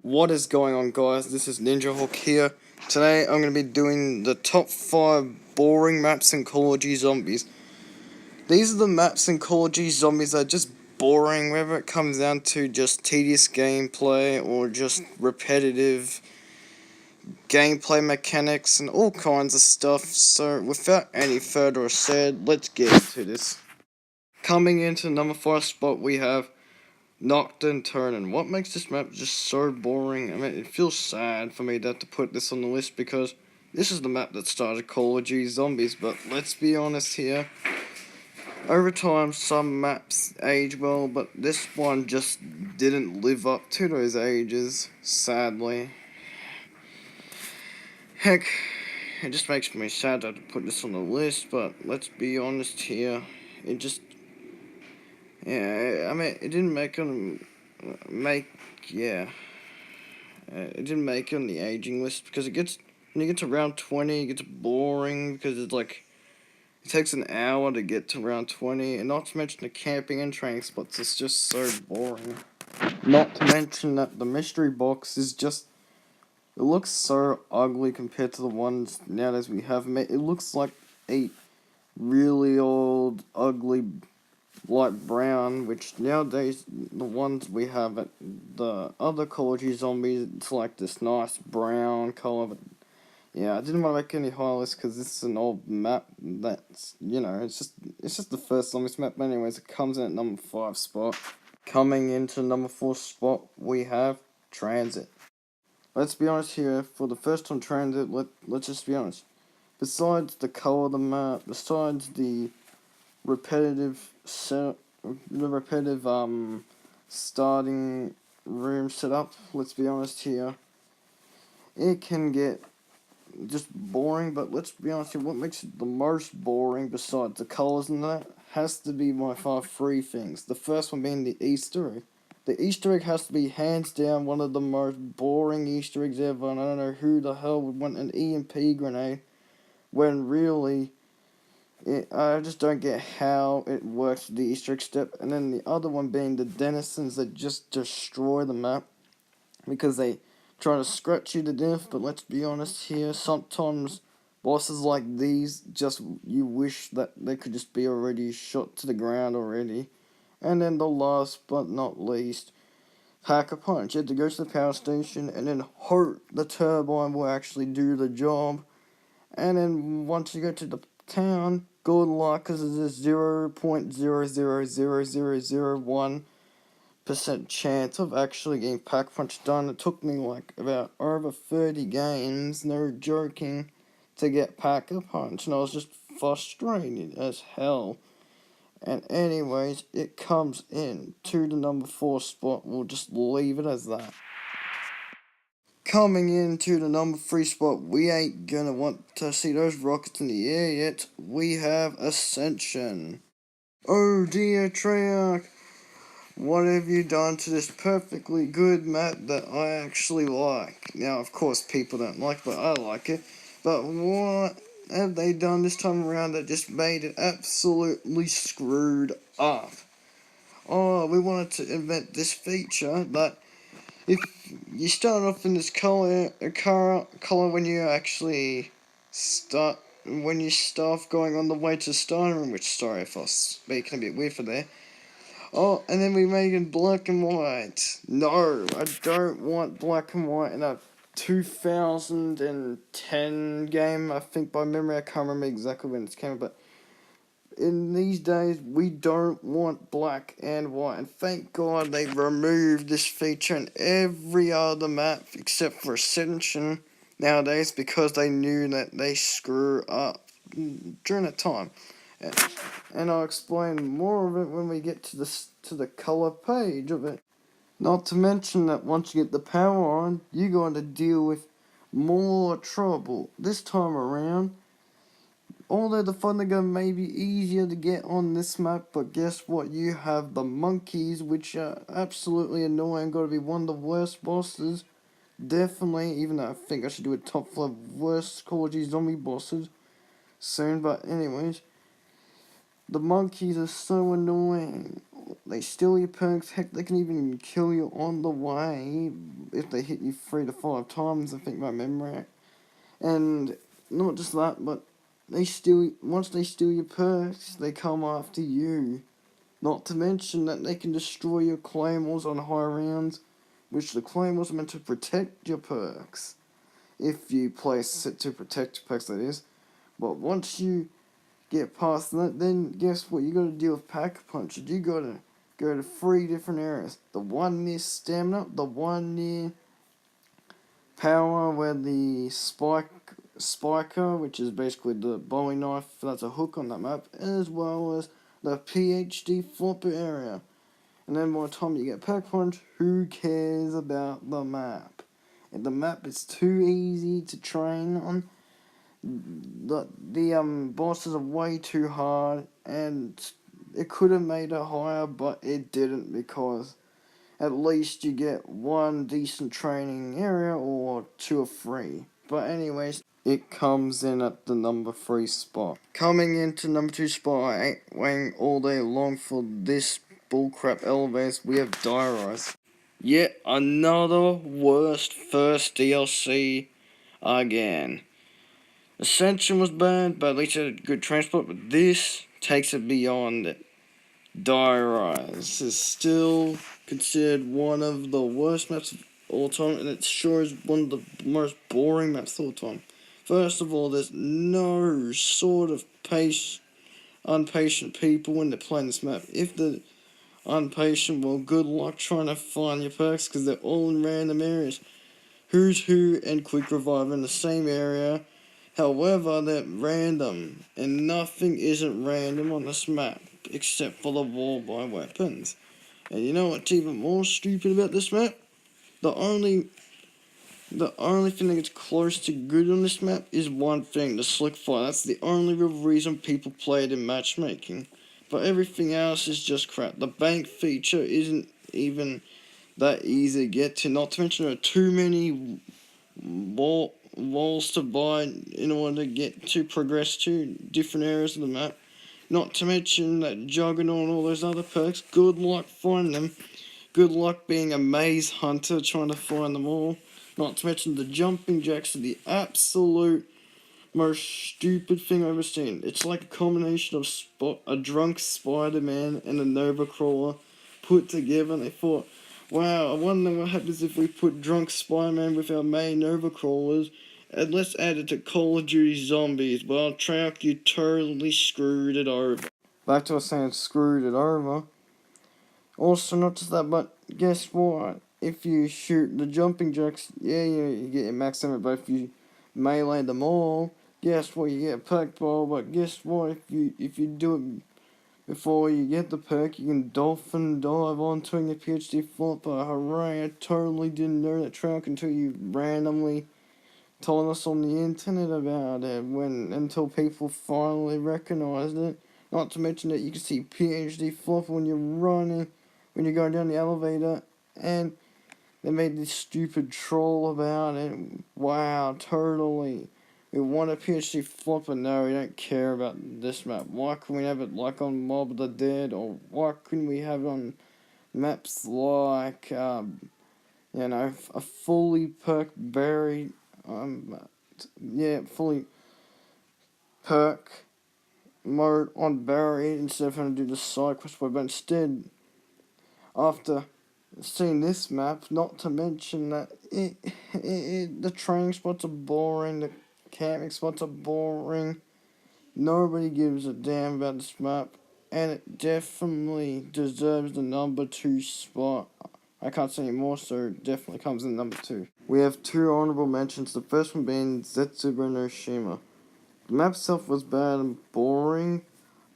What is going on, guys? This is Ninja Hawk here. Today I'm going to be doing the top 5 boring maps in Call of Duty Zombies. These are the maps in Call of Duty Zombies that are just boring, whether it comes down to just tedious gameplay or just repetitive gameplay mechanics and all kinds of stuff. So without any further said, let's get into this. Coming into number 5 spot we have Nocturne Turn. What makes this map just so boring? I mean, it feels sad for me to have to put this on the list because this is the map that started Call of Duty Zombies, but let's be honest here. Over time, some maps age well, but this one just didn't live up to those ages, sadly. Heck, it just makes me sad to have to put this on the list, but let's be honest here. It just, yeah, I mean, it didn't it didn't make it on the aging list because when you get to round 20, it gets boring because it takes an hour to get to round 20, and not to mention the camping and training spots, it's just so boring. Not to mention that the mystery box is just, it looks so ugly compared to the ones nowadays we have. It looks like a really old, ugly light brown, which nowadays the ones we have at the other Call of Duty Zombies, it's like this nice brown color. But yeah, I didn't want to make any highlights because this is an old map. That's, it's just the first Zombies map. But anyways, it comes in at number 5 spot. Coming into number 4 spot, we have Transit. Let's be honest here. For the first time Transit, let's just be honest. Besides the color of the map, besides the repetitive starting room setup, let's be honest here, it can get just boring. But let's be honest here, what makes it the most boring besides the colors and that has to be by far 3 things. The first one being the Easter egg. The Easter egg has to be hands down one of the most boring Easter eggs ever, and I don't know who the hell would want an EMP grenade when really I just don't get how it works, the Easter egg step. And then the other one being the denizens that just destroy the map because they try to scratch you to death. But let's be honest here, sometimes bosses like these, just you wish that they could just be already shot to the ground already. And then the last but not least, Pack-a-Punch. You have to go to the power station and then hope the turbine will actually do the job. And then once you go to the town, good luck, because there's a 0.00001% chance of actually getting Pack-a-Punch done. It took me like about over 30 games, no joking, to get Pack-a-Punch, and I was just frustrated as hell. And anyways, it comes in to the number 4 spot. We'll just leave it as that. Coming into the number 3 spot, we ain't gonna want to see those rockets in the air yet. We have Ascension. Oh dear, Treyarch, what have you done to this perfectly good map that I actually like? Now, of course, people don't like, but I like it. But what have they done this time around that just made it absolutely screwed up? Oh, we wanted to invent this feature that if you start off in this color when you actually when you start going on the way to the starting room, which, sorry if I was speaking a bit weird for there. Oh, and then we made it black and white. No, I don't want black and white in a 2010 game, I think, by memory. I can't remember exactly when it came out, but in these days, we don't want black and white, and thank God they removed this feature in every other map except for Ascension nowadays, because they knew that they screw up during that time. And I'll explain more of it when we get to the color page of it. Not to mention that once you get the power on, you're going to deal with more trouble this time around. Although the Thundergun may be easier to get on this map, but guess what? You have the monkeys, which are absolutely annoying. Gotta be one of the worst bosses. Definitely, even though I think I should do a top 5 worst Call of Duty zombie bosses soon. But anyways, The monkeys are so annoying. They steal your perks. Heck, they can even kill you on the way if they hit you 3 to 5 times, I think, by memory. And not just that, but once they steal your perks, they come after you. Not to mention that they can destroy your claymores on high rounds, which the claymores are meant to protect your perks. If you place it to protect your perks, that is. But once you get past that, then guess what? You gotta deal with pack punches. You gotta go to 3 different areas. The one near stamina, the one near power where the spiker, which is basically the bowie knife that's a hook on that map, as well as the PhD flopper area. And then by the time you get pack punch, who cares about the map? If the map is too easy to train on, the bosses are way too hard, and it could have made it higher, but it didn't, because at least you get 1 decent training area or 2 or 3. But anyways, it comes in at the number 3 spot. Coming into number 2 spot, I ain't waiting all day long for this bullcrap elevators. We have Dire Rise. Yet another worst first DLC again. Ascension was bad, but at least it had good transport, but this takes it beyond it. Dire Rise is still considered one of the worst maps of all time, and it sure is one of the most boring maps of all time. First of all, there's no sort of unpatient people when they're playing this map. If they're unpatient, well, good luck trying to find your perks, because they're all in random areas. Who's Who and Quick Revive in the same area. However, they're random, and nothing isn't random on this map, except for the wall-by weapons. And you know what's even more stupid about this map? The only thing that gets close to good on this map is one thing, the Slick Fire. That's the only real reason people play it in matchmaking. But everything else is just crap. The bank feature isn't even that easy to get to, not to mention there are too many walls to buy in order to progress to different areas of the map. Not to mention that Juggernaut and all those other perks. Good luck finding them. Good luck being a maze hunter trying to find them all. Not to mention the jumping jacks are the absolute most stupid thing I've ever seen. It's like a combination of a drunk Spider-Man and a Nova Crawler put together, and they thought, wow, I wonder what happens if we put drunk Spider-Man with our main Nova Crawlers, and let's add it to Call of Duty Zombies. Well, Treyarch, you totally screwed it over. Back to us saying screwed it over. Also, not just that, but guess what? If you shoot the jumping jacks, you get your max damage, but if you melee them all, guess what? You get a perk ball, but guess what? If you do it before you get the perk, you can dolphin dive onto your PhD flopper. Hooray! I totally didn't know that track until you randomly told us on the internet about it, until people finally recognized it. Not to mention that you can see PhD flopper when you're running, when you're going down the elevator, and they made this stupid troll about it. Wow, totally. We want a PhD flopper. No, we don't care about this map. Why couldn't we have it like on Mob of the Dead? Or why couldn't we have it on maps like, a fully perked berry, fully perk mode on berry instead of having to do the side quest, but instead, after seeing this map, not to mention that the training spots are boring, the camping spots are boring, nobody gives a damn about this map, and it definitely deserves the number 2 spot. I can't say any more, so it definitely comes in number 2. We have 2 honorable mentions, the first one being Zetsubo no Shima. The map itself was bad and boring,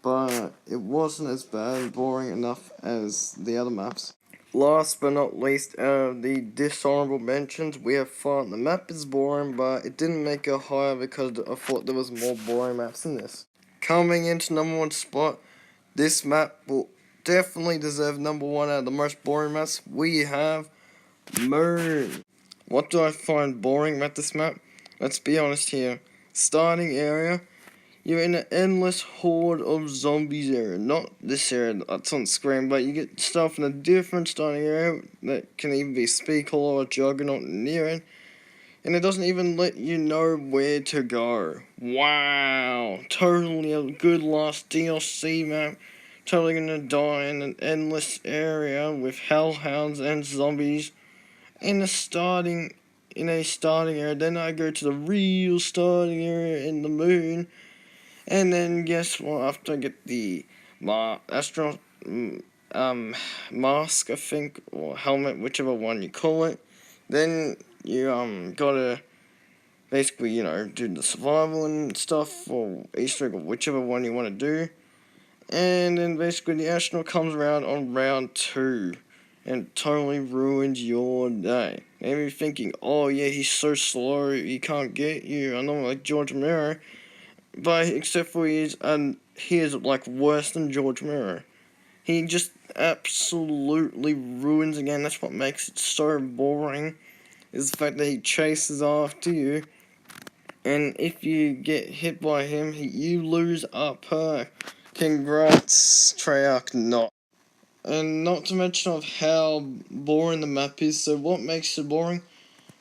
but it wasn't as bad and boring enough as the other maps. Last but not least, the dishonorable mentions, we have fun. The map is boring, but it didn't make it higher because I thought there was more boring maps than this. Coming into number 1 spot, this map will definitely deserve number 1 out of the most boring maps. We have Moon. What do I find boring about this map? Let's be honest here. Starting area, you're in an endless horde of zombies area. Not this area that's on screen, but you get stuff in a different starting area that can even be Speaker or Juggernaut near it. And it doesn't even let you know where to go. Wow. Totally a good last DLC map. Totally gonna die in an endless area with hellhounds and zombies in a starting area. Then I go to the real starting area in the moon. And then guess what? After I get the astronaut mask, I think, or helmet, whichever one you call it, then you gotta basically, do the survival and stuff, or Easter egg, or whichever one you want to do. And then basically the astronaut comes around on round 2 and totally ruins your day. And you're thinking, oh yeah, he's so slow, he can't get you. I know, like George Romero, but except for he is like worse than George Romero. He just absolutely ruins again. That's what makes it so boring, is the fact that he chases after you. And if you get hit by him, you lose a perk. Congrats, Treyarch, not. And not to mention of how boring the map is. So what makes it boring?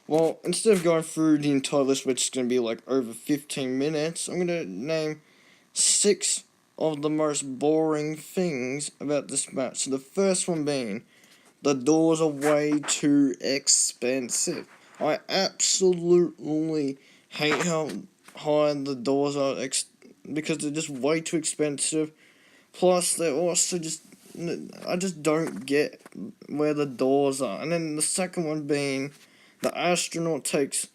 Well, instead of going through the entire list, which is going to be like over 15 minutes, I'm going to name 6 of the most boring things about this map. So the first one being, the doors are way too expensive. I absolutely hate how high the doors are because they're just way too expensive. Plus, they're also I just don't get where the doors are. And then the second one being, the astronaut takes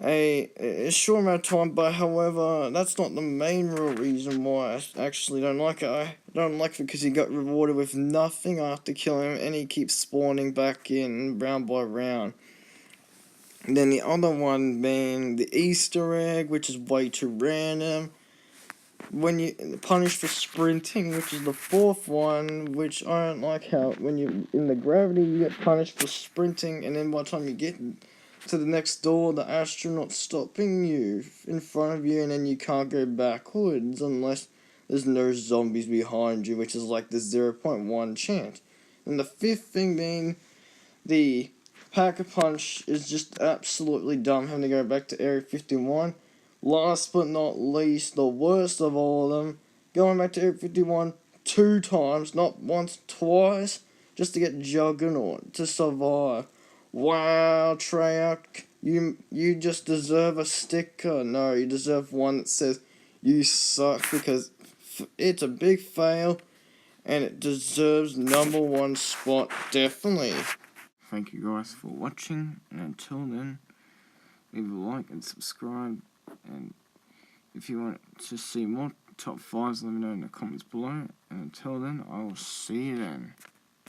a short amount of time, but however, that's not the main real reason why I actually don't like it. I don't like it because he got rewarded with nothing after killing him, and he keeps spawning back in round by round. And then the other one being the Easter egg, which is way too random. When you punish for sprinting, which is the fourth one, which I don't like how when you're in the gravity, you get punished for sprinting, and then by the time you get to the next door, the astronaut's stopping you in front of you, and then you can't go backwards unless there's no zombies behind you, which is like the 0.1 chance. And the fifth thing being, the Pack-a-Punch is just absolutely dumb, having to go back to Area 51. Last but not least, the worst of all of them, going back to Area 51 2 times, not once, twice, just to get Juggernaut to survive. Wow, Treyarch, you just deserve a sticker. No, you deserve one that says you suck, because it's a big fail and it deserves #1 spot, definitely. Thank you guys for watching, and until then, leave a like and subscribe, and if you want to see more top 5s, let me know in the comments below, and until then, I will see you then.